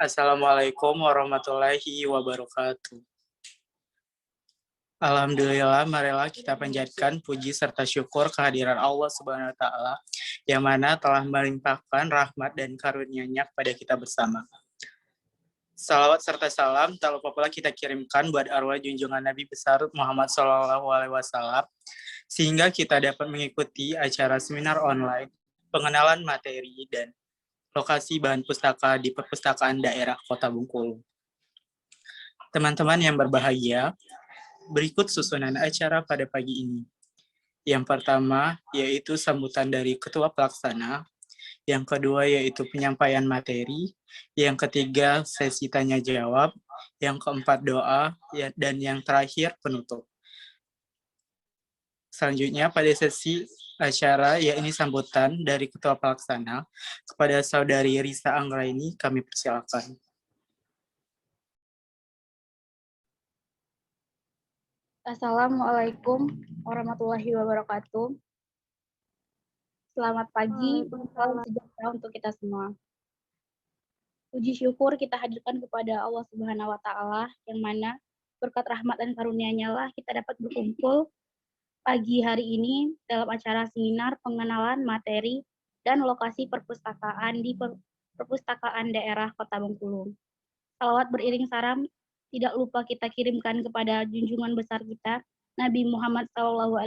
Assalamualaikum warahmatullahi wabarakatuh. Alhamdulillah, marilah kita panjatkan puji serta syukur kehadiran Allah Subhanahu wa Ta'ala yang mana telah melimpahkan rahmat dan karunia-Nya kepada kita bersama. Salawat serta salam tak lupa pula kita kirimkan buat arwah junjungan Nabi besar Muhammad SAW sehingga kita dapat mengikuti acara seminar online pengenalan materi dan lokasi bahan pustaka di perpustakaan daerah Kota Bengkulu. Teman-teman yang berbahagia, berikut susunan acara pada pagi ini. Yang pertama yaitu sambutan dari Ketua Pelaksana, yang kedua yaitu penyampaian materi, yang ketiga sesi tanya jawab, yang keempat doa, dan yang terakhir penutup. Selanjutnya pada sesi acara yakni sambutan dari Ketua Pelaksana kepada Saudari Risa Anggraini kami persilakan. Assalamualaikum warahmatullahi wabarakatuh. Selamat pagi, salam sejahtera untuk kita semua. Puji syukur kita hadirkan kepada Allah Subhanahu wa Ta'ala, yang mana berkat rahmat dan karunia-Nya lah kita dapat berkumpul pagi hari ini dalam acara seminar pengenalan materi dan lokasi perpustakaan di perpustakaan daerah Kota Bengkulu. Salawat beriring salam tidak lupa kita kirimkan kepada junjungan besar kita, Nabi Muhammad SAW,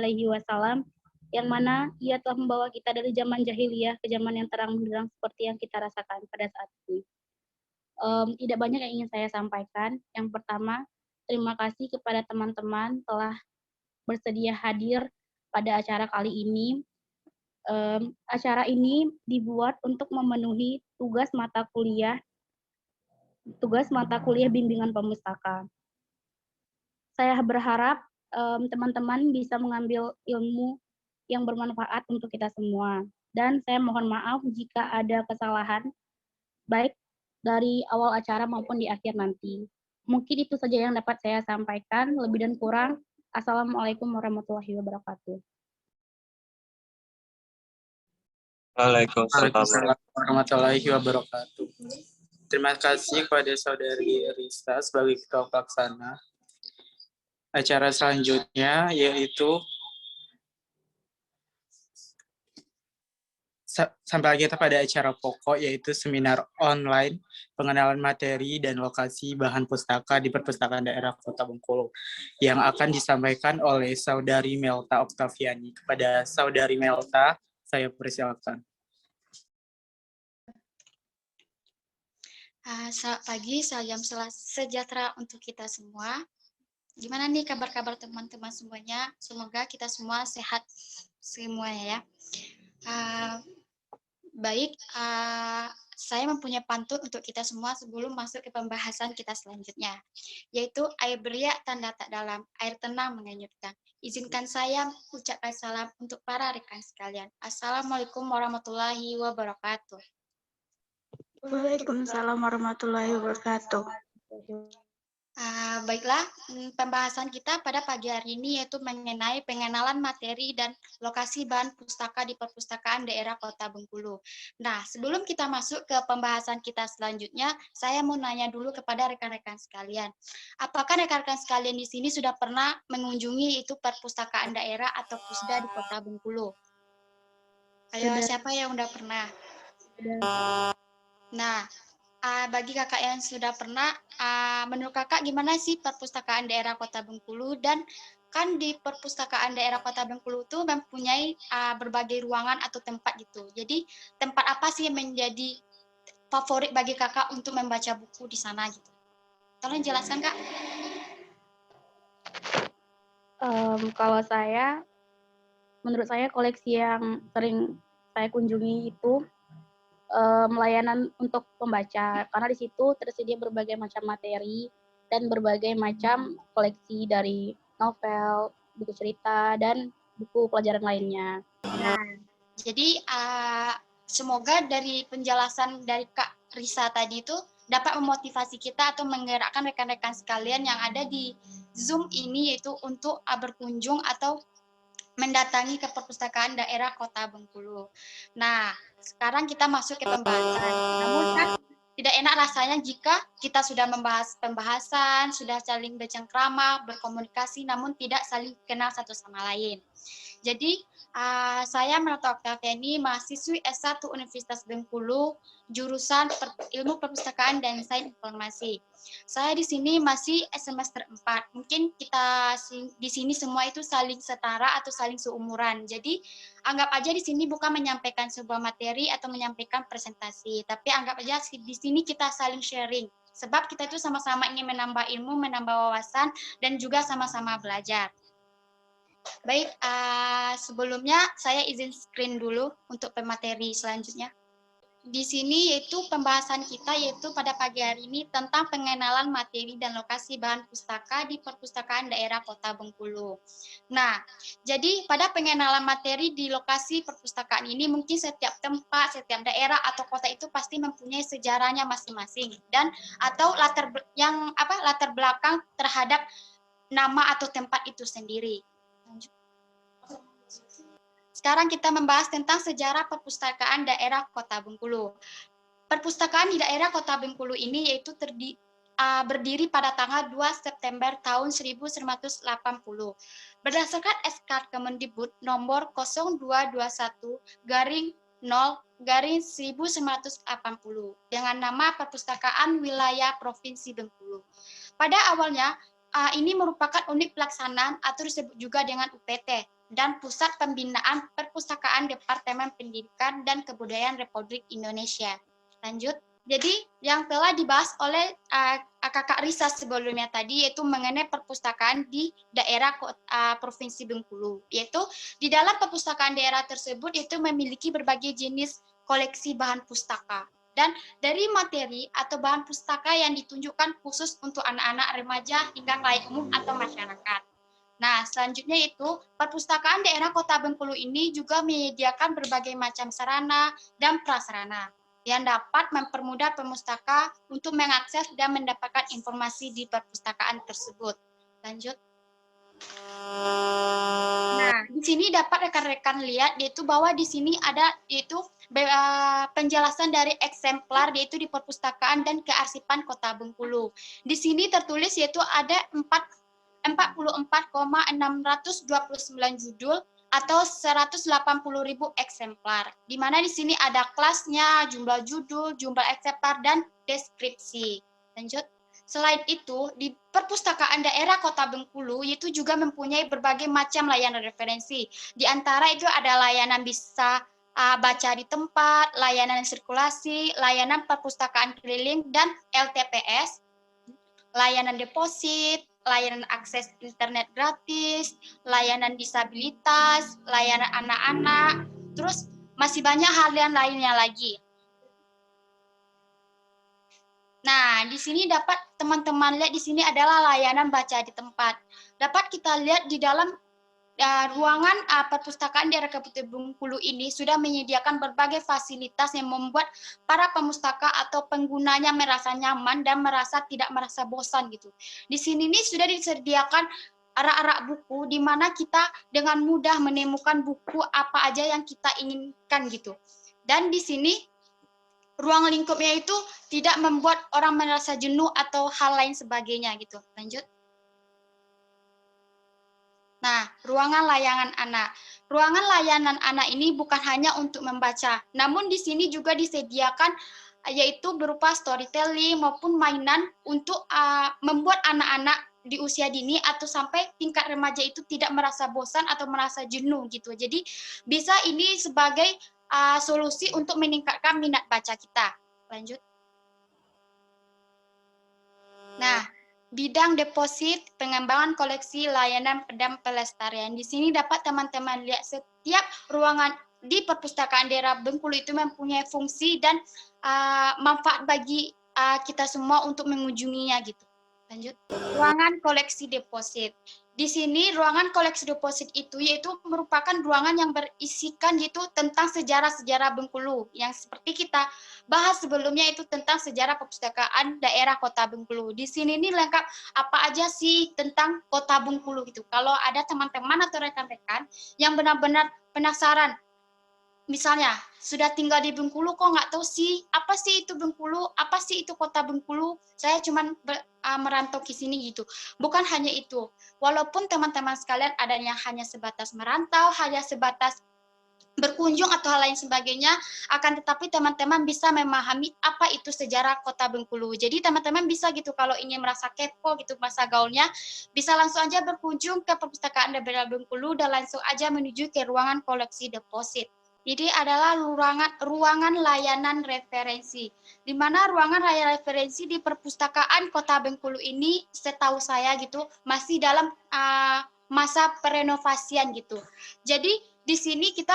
yang mana ia telah membawa kita dari zaman jahiliyah ke zaman yang terang benderang seperti yang kita rasakan pada saat ini. Tidak banyak yang ingin saya sampaikan. Yang pertama, terima kasih kepada teman-teman telah bersedia hadir pada acara kali ini. Acara ini dibuat untuk memenuhi tugas mata kuliah bimbingan pemustaka. Saya berharap teman-teman bisa mengambil ilmu yang bermanfaat untuk kita semua. Dan saya mohon maaf jika ada kesalahan, baik dari awal acara maupun di akhir nanti. Mungkin itu saja yang dapat saya sampaikan. Lebih dan kurang, Assalamualaikum warahmatullahi wabarakatuh. Waalaikumsalam warahmatullahi wabarakatuh. Terima kasih kepada Saudari Rista sebagai Ketua Pelaksana. Acara selanjutnya yaitu sampai kita pada acara pokok yaitu seminar online pengenalan materi dan lokasi bahan pustaka di perpustakaan daerah Kota Bengkulu yang akan disampaikan oleh Saudari Melta Oktaviani. Kepada Saudari Melta, saya persilakan. Selamat pagi, salam sejahtera untuk kita semua. Gimana nih kabar-kabar teman-teman semuanya? Semoga kita semua sehat semuanya ya. Baik, saya mempunyai pantun untuk kita semua sebelum masuk ke pembahasan kita selanjutnya, yaitu air beriak tanda tak dalam, air tenang menghanyutkan. Izinkan saya ucapkan salam untuk para rekan sekalian. Assalamualaikum warahmatullahi wabarakatuh. Waalaikumsalam warahmatullahi wabarakatuh. Baiklah, pembahasan kita pada pagi hari ini yaitu mengenai pengenalan materi dan lokasi bahan pustaka di perpustakaan daerah Kota Bengkulu. Nah, sebelum kita masuk ke pembahasan kita selanjutnya, saya mau nanya dulu kepada rekan-rekan sekalian. Apakah rekan-rekan sekalian di sini sudah pernah mengunjungi itu perpustakaan daerah atau pusda di Kota Bengkulu? Ayo, siapa yang udah pernah? Nah, bagi kakak yang sudah pernah, menurut kakak gimana sih perpustakaan daerah Kota Bengkulu? Dan kan di perpustakaan daerah Kota Bengkulu itu mempunyai berbagai ruangan atau tempat gitu. Jadi tempat apa sih yang menjadi favorit bagi kakak untuk membaca buku di sana gitu? Tolong jelaskan kak. Kalau saya, menurut saya koleksi yang sering saya kunjungi itu layanan untuk pembaca, karena di situ tersedia berbagai macam materi dan berbagai macam koleksi dari novel, buku cerita, dan buku pelajaran lainnya. Jadi semoga dari penjelasan dari Kak Risa tadi itu dapat memotivasi kita atau menggerakkan rekan-rekan sekalian yang ada di Zoom ini, yaitu untuk berkunjung atau mendatangi ke perpustakaan daerah Kota Bengkulu. Nah, sekarang kita masuk ke pembahasan. Namun kan tidak enak rasanya jika kita sudah membahas pembahasan, sudah saling bercengkrama, berkomunikasi, namun tidak saling kenal satu sama lain. Jadi, saya Menoto Oktaviani, mahasiswi S1 Universitas Bengkulu, jurusan Ilmu Perpustakaan dan Sains Informasi. Saya di sini masih semester 4. Mungkin kita di sini semua itu saling setara atau saling seumuran. Jadi, anggap aja di sini bukan menyampaikan sebuah materi atau menyampaikan presentasi, tapi anggap aja di sini kita saling sharing. Sebab kita itu sama-sama ingin menambah ilmu, menambah wawasan, dan juga sama-sama belajar. Baik, sebelumnya saya izin screen dulu untuk pemateri selanjutnya. Di sini yaitu pembahasan kita yaitu pada pagi hari ini tentang pengenalan materi dan lokasi bahan pustaka di perpustakaan daerah Kota Bengkulu. Nah, jadi pada pengenalan materi di lokasi perpustakaan ini mungkin setiap tempat, setiap daerah atau kota itu pasti mempunyai sejarahnya masing-masing dan atau latar belakang terhadap nama atau tempat itu sendiri. Lanjut. Sekarang kita membahas tentang sejarah perpustakaan daerah Kota Bengkulu. Perpustakaan di daerah Kota Bengkulu ini yaitu berdiri pada tanggal 2 September tahun 1980. Berdasarkan SK Kemendikbud nomor 0221-0-1980 dengan nama Perpustakaan Wilayah Provinsi Bengkulu. Pada awalnya, ini merupakan unit pelaksanaan atau disebut juga dengan UPT dan Pusat Pembinaan Perpustakaan Departemen Pendidikan dan Kebudayaan Republik Indonesia. Lanjut. Jadi yang telah dibahas oleh Kakak Risa sebelumnya tadi yaitu mengenai perpustakaan di daerah Provinsi Bengkulu. Yaitu di dalam perpustakaan daerah tersebut itu memiliki berbagai jenis koleksi bahan pustaka. Dan dari materi atau bahan pustaka yang ditunjukkan khusus untuk anak-anak remaja hingga khalayak umum atau masyarakat. Nah, selanjutnya itu, perpustakaan daerah Kota Bengkulu ini juga menyediakan berbagai macam sarana dan prasarana yang dapat mempermudah pemustaka untuk mengakses dan mendapatkan informasi di perpustakaan tersebut. Lanjut. Nah, di sini dapat rekan-rekan lihat yaitu bahwa di sini ada yaitu penjelasan dari eksemplar yaitu di perpustakaan dan kearsipan Kota Bengkulu. Di sini tertulis yaitu ada 44,629 judul atau 180.000 eksemplar. Di mana di sini ada kelasnya, jumlah judul, jumlah eksemplar, dan deskripsi. Lanjut. Selain itu, di perpustakaan daerah Kota Bengkulu itu juga mempunyai berbagai macam layanan referensi. Di antara itu ada layanan bisa baca di tempat, layanan sirkulasi, layanan perpustakaan keliling, dan LTPS, layanan deposit, layanan akses internet gratis, layanan disabilitas, layanan anak-anak, terus masih banyak hal yang lainnya lagi. Nah, di sini dapat teman-teman lihat di sini adalah layanan baca di tempat. Dapat kita lihat di dalam ruangan perpustakaan daerah Kabupaten Bengkulu ini sudah menyediakan berbagai fasilitas yang membuat para pemustaka atau penggunanya merasa nyaman dan tidak merasa bosan gitu. Di sini nih sudah disediakan rak-rak buku di mana kita dengan mudah menemukan buku apa aja yang kita inginkan gitu. Dan di sini ruang lingkupnya itu tidak membuat orang merasa jenuh atau hal lain sebagainya gitu. Lanjut. Nah, ruangan layanan anak. Ruangan layanan anak ini bukan hanya untuk membaca, namun di sini juga disediakan yaitu berupa storytelling maupun mainan untuk membuat anak-anak di usia dini atau sampai tingkat remaja itu tidak merasa bosan atau merasa jenuh gitu. Jadi bisa ini sebagai solusi untuk meningkatkan minat baca kita. Lanjut. Nah, bidang deposit, pengembangan koleksi, layanan dan pelestarian. Di sini dapat teman-teman lihat setiap ruangan di perpustakaan daerah Bengkulu itu mempunyai fungsi dan manfaat bagi kita semua untuk mengunjunginya gitu. Lanjut. Ruangan koleksi deposit. Di sini ruangan koleksi deposit itu yaitu merupakan ruangan yang berisikan gitu tentang sejarah-sejarah Bengkulu yang seperti kita bahas sebelumnya itu tentang sejarah perpustakaan daerah Kota Bengkulu. Di sini ini lengkap apa aja sih tentang Kota Bengkulu gitu. Kalau ada teman-teman atau rekan-rekan yang benar-benar penasaran misalnya sudah tinggal di Bengkulu kok nggak tahu sih apa sih itu Bengkulu, apa sih itu kota Bengkulu, saya cuman merantau ke sini gitu. Bukan hanya itu, walaupun teman-teman sekalian adanya hanya sebatas merantau, hanya sebatas berkunjung atau hal lain sebagainya, akan tetapi teman-teman bisa memahami apa itu sejarah kota Bengkulu. Jadi teman-teman bisa gitu kalau ingin merasa kepo gitu masa gaulnya, bisa langsung aja berkunjung ke perpustakaan daerah Bengkulu dan langsung aja menuju ke ruangan koleksi deposit. Jadi adalah ruangan layanan referensi, di mana ruangan layanan referensi di perpustakaan Kota Bengkulu ini setahu saya gitu masih dalam masa perenovasian gitu. Jadi di sini kita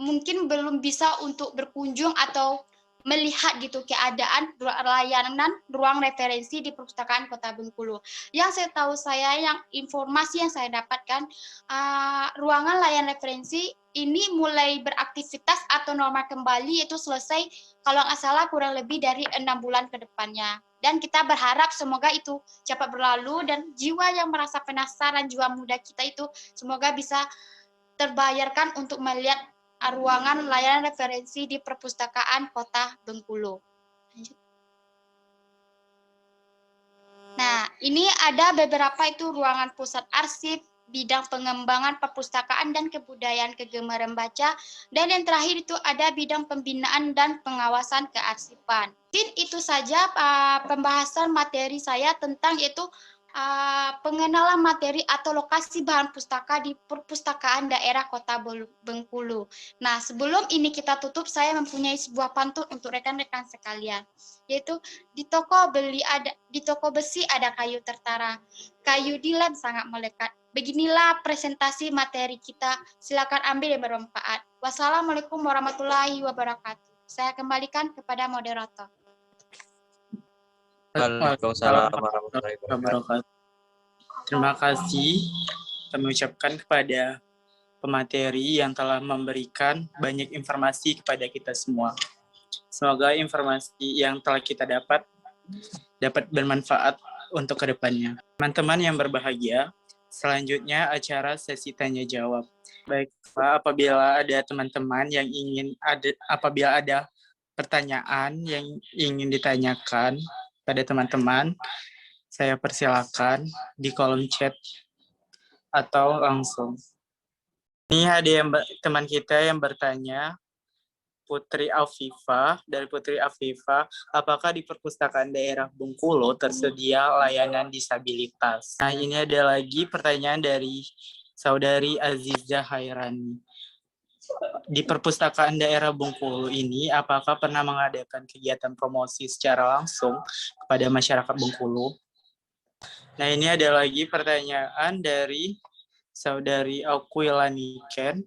mungkin belum bisa untuk berkunjung atau melihat gitu keadaan layanan ruang referensi di perpustakaan Kota Bengkulu. Yang yang informasi yang saya dapatkan, ruangan layanan referensi ini mulai beraktivitas atau normal kembali itu selesai kalau nggak salah kurang lebih dari 6 bulan ke depannya. Dan kita berharap semoga itu cepat berlalu dan jiwa yang merasa penasaran, jiwa muda kita itu semoga bisa terbayarkan untuk melihat ruangan layanan referensi di perpustakaan Kota Bengkulu. Nah, ini ada beberapa itu ruangan pusat arsip, bidang pengembangan perpustakaan dan kebudayaan kegemaran baca, dan yang terakhir itu ada bidang pembinaan dan pengawasan kearsipan. Mungkin itu saja pembahasan materi saya tentang itu pengenalan materi atau lokasi bahan pustaka di perpustakaan daerah Kota Bengkulu. Nah, sebelum ini kita tutup, saya mempunyai sebuah pantun untuk rekan-rekan sekalian, yaitu di toko besi ada kayu tertara, kayu di lem sangat melekat. Beginilah presentasi materi kita. Silakan ambil yang bermanfaat. Wassalamualaikum warahmatullahi wabarakatuh. Saya kembalikan kepada moderator. Waalaikumsalam warahmatullahi wabarakatuh. Terima kasih kami ucapkan kepada pemateri yang telah memberikan banyak informasi kepada kita semua. Semoga informasi yang telah kita dapat bermanfaat untuk kedepannya. Teman-teman yang berbahagia, selanjutnya acara sesi tanya jawab. Baik, Pak, apabila ada teman-teman yang apabila ada pertanyaan yang ingin ditanyakan pada teman-teman, saya persilakan di kolom chat atau langsung. Ini ada teman kita yang bertanya, Putri Afifah, dari Putri Afifah, apakah di perpustakaan daerah Bengkulu tersedia layanan disabilitas? Nah, ini ada lagi pertanyaan dari Saudari Aziza Hairani. Di perpustakaan daerah Bengkulu ini, apakah pernah mengadakan kegiatan promosi secara langsung kepada masyarakat Bengkulu? Nah, ini ada lagi pertanyaan dari Saudari Aquilani Ken.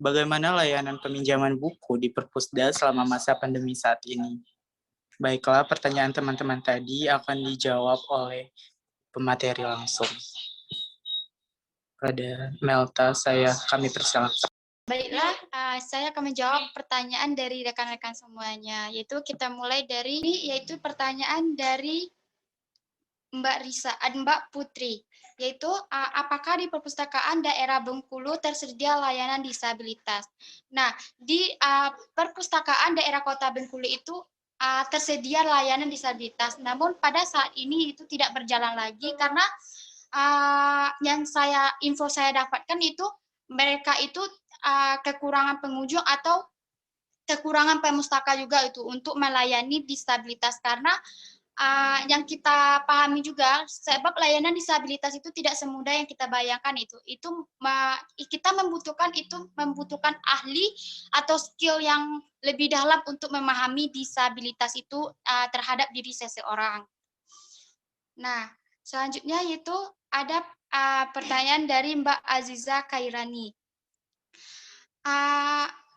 Bagaimana layanan peminjaman buku di Perpusda selama masa pandemi saat ini? Baiklah, pertanyaan teman-teman tadi akan dijawab oleh pemateri langsung. Pada Melta, kami persilakan. Baiklah, saya akan menjawab pertanyaan dari rekan-rekan semuanya. Yaitu kita mulai dari, yaitu pertanyaan dari Mbak Putri. Yaitu, apakah di perpustakaan daerah Bengkulu tersedia layanan disabilitas? Nah, di perpustakaan daerah Kota Bengkulu itu tersedia layanan disabilitas. Namun pada saat ini itu tidak berjalan lagi karena info saya dapatkan itu mereka itu kekurangan pengunjung atau kekurangan pemustaka juga itu untuk melayani disabilitas karena yang kita pahami juga sebab layanan disabilitas itu tidak semudah yang kita bayangkan itu kita membutuhkan ahli atau skill yang lebih dalam untuk memahami disabilitas itu terhadap diri seseorang. Nah, selanjutnya yaitu ada pertanyaan dari Mbak Aziza Kairani.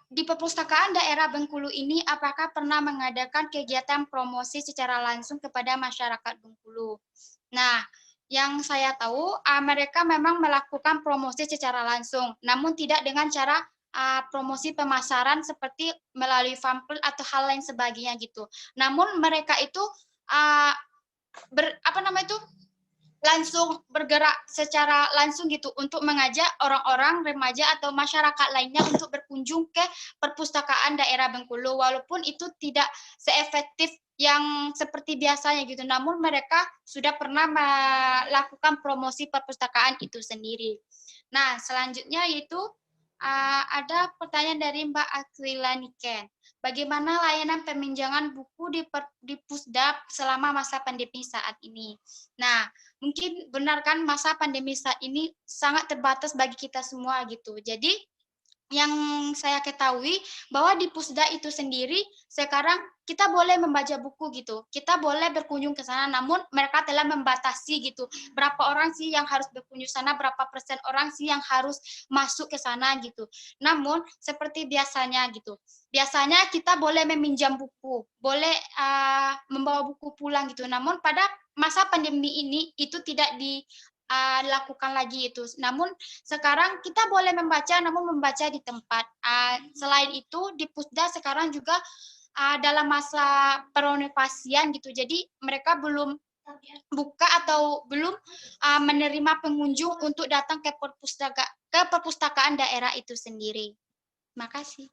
Di perpustakaan daerah Bengkulu ini apakah pernah mengadakan kegiatan promosi secara langsung kepada masyarakat Bengkulu? Nah, yang saya tahu mereka memang melakukan promosi secara langsung, namun tidak dengan cara promosi pemasaran seperti melalui pamflet atau hal lain sebagainya gitu. Namun mereka itu langsung bergerak secara langsung gitu untuk mengajak orang-orang remaja atau masyarakat lainnya untuk berkunjung ke perpustakaan daerah Bengkulu, walaupun itu tidak seefektif yang seperti biasanya gitu, namun mereka sudah pernah melakukan promosi perpustakaan itu sendiri. Nah, selanjutnya yaitu ada pertanyaan dari Mbak Akrila Niken. Bagaimana layanan peminjaman buku di Pusdap selama masa pandemi saat ini? Nah, mungkin benar kan masa pandemi saat ini sangat terbatas bagi kita semua gitu. Jadi yang saya ketahui bahwa di Pusda itu sendiri sekarang kita boleh membaca buku gitu. Kita boleh berkunjung ke sana, namun mereka telah membatasi gitu. Berapa orang sih yang harus berkunjung sana, berapa persen orang sih yang harus masuk ke sana gitu. Namun seperti biasanya gitu. Biasanya kita boleh meminjam buku, boleh membawa buku pulang gitu. Namun pada masa pandemi ini itu tidak dilakukan lagi itu. Namun sekarang kita boleh membaca, namun membaca di tempat. Selain itu di Pusda sekarang juga dalam masa perenovasian gitu. Jadi mereka belum buka atau belum menerima pengunjung untuk datang ke perpustakaan daerah itu sendiri. Terima kasih.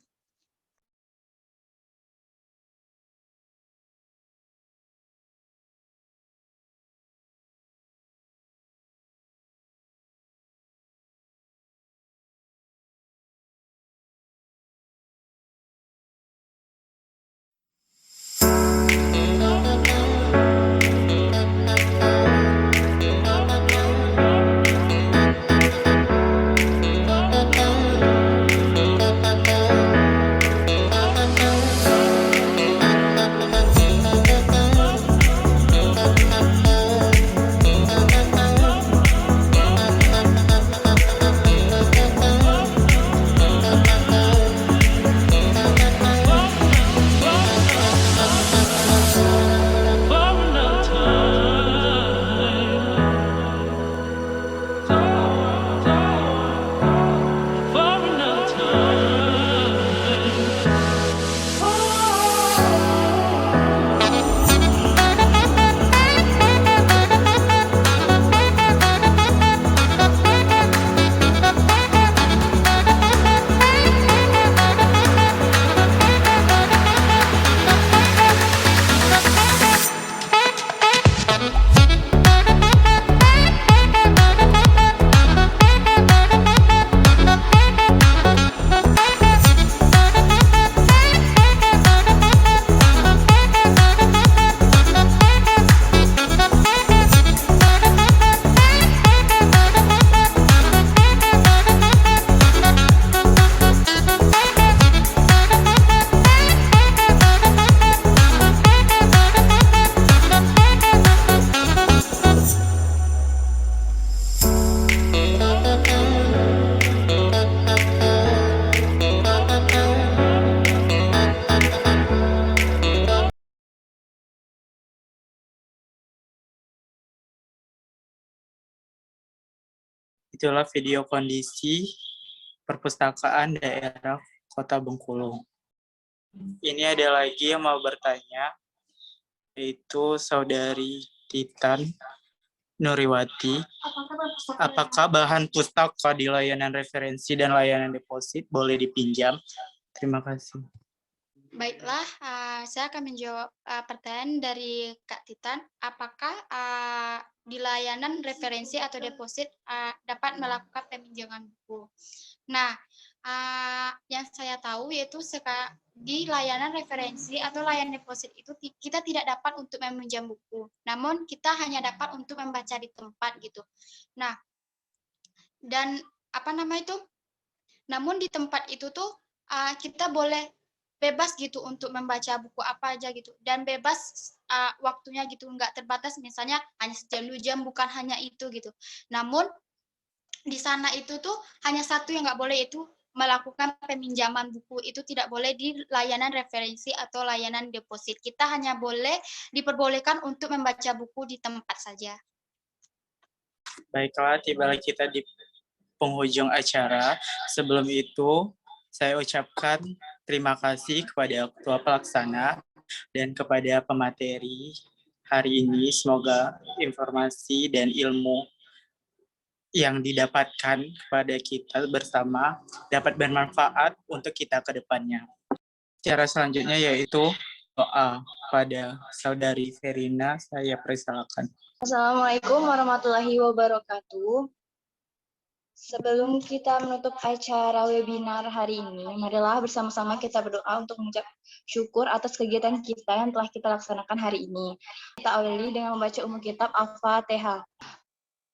Itulah video kondisi perpustakaan daerah Kota Bengkulu. Ini ada lagi yang mau bertanya, yaitu Saudari Titan Nuriwati. Apakah bahan pustaka di layanan referensi dan layanan deposit boleh dipinjam? Terima kasih. Baiklah, saya akan menjawab pertanyaan dari Kak Titan. Apakah di layanan referensi atau deposit dapat melakukan peminjaman buku? Nah, yang saya tahu yaitu di layanan referensi atau layanan deposit itu kita tidak dapat untuk meminjam buku. Namun kita hanya dapat untuk membaca di tempat gitu. Nah, dan namun di tempat itu tuh kita boleh bebas gitu untuk membaca buku apa aja gitu, dan bebas waktunya gitu, nggak terbatas misalnya hanya sejam 2 jam, bukan hanya itu gitu. Namun di sana itu tuh hanya satu yang nggak boleh, itu melakukan peminjaman buku. Itu tidak boleh di layanan referensi atau layanan deposit. Kita hanya boleh diperbolehkan untuk membaca buku di tempat saja. Baiklah, tibalah kita di penghujung acara. Sebelum itu, saya ucapkan terima kasih kepada Ketua Pelaksana dan kepada pemateri hari ini. Semoga informasi dan ilmu yang didapatkan kepada kita bersama dapat bermanfaat untuk kita ke depannya. Cara selanjutnya yaitu doa pada saudari Verina. Saya persilakan. Assalamualaikum warahmatullahi wabarakatuh. Sebelum kita menutup acara webinar hari ini, marilah bersama-sama kita berdoa untuk mengucap syukur atas kegiatan kita yang telah kita laksanakan hari ini. Kita awali dengan membaca kitab Al-Fatihah.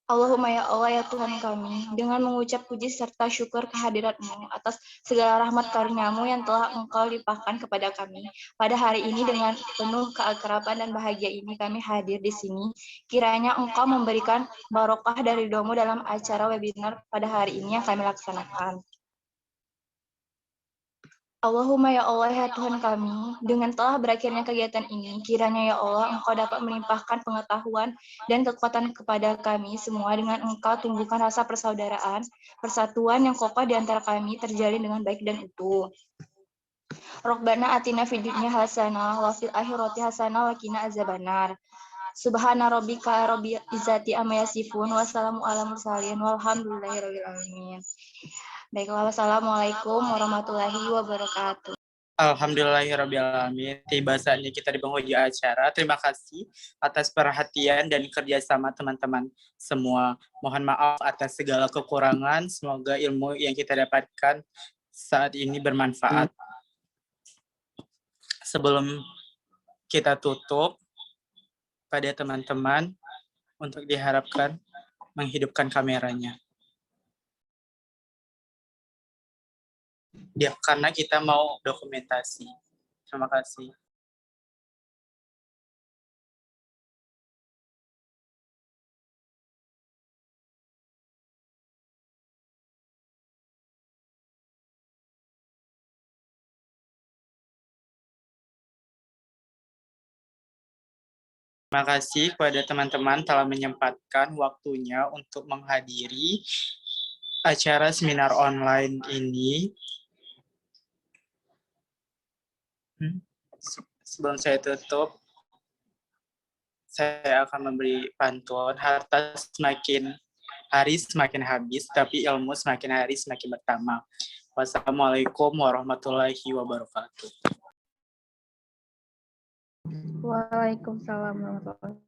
Allahumma ya Allah ya Tuhan kami, dengan mengucap puji serta syukur kehadirat-Mu atas segala rahmat karunia-Mu yang telah Engkau limpahkan kepada kami. Pada hari ini dengan penuh keakraban dan bahagia ini kami hadir di sini. Kiranya Engkau memberikan barokah dari ridho-Mu dalam acara webinar pada hari ini yang kami laksanakan. Allahumma ya Allah ya Tuhan kami, dengan telah berakhirnya kegiatan ini, kiranya ya Allah Engkau dapat melimpahkan pengetahuan dan kekuatan kepada kami semua dengan Engkau tumbuhkan rasa persaudaraan, persatuan yang kokoh di antara kami terjalin dengan baik dan utuh. Rabbana atina fid dunya hasanah wa fil akhirati hasanah wa qina azabannar. Subhana rabbika rabbil izzati amma yasifun wa salamun alal mursalin walhamdulillahirabbil alamin. Baiklah, wassalamualaikum warahmatullahi wabarakatuh. Alhamdulillahirrahmanirrahim. Tiba saatnya kita di penghujung acara. Terima kasih atas perhatian dan kerjasama teman-teman semua. Mohon maaf atas segala kekurangan. Semoga ilmu yang kita dapatkan saat ini bermanfaat. Sebelum kita tutup, pada teman-teman untuk diharapkan menghidupkan kameranya. Ya, karena kita mau dokumentasi. Terima kasih. Terima kasih kepada teman-teman telah menyempatkan waktunya untuk menghadiri acara seminar online ini. Sebelum saya tutup, saya akan memberi pantun. Harta semakin hari semakin habis, tapi ilmu semakin hari semakin bertambah. Wassalamualaikum warahmatullahi wabarakatuh. Waalaikumsalam warahmatullahi wabarakatuh.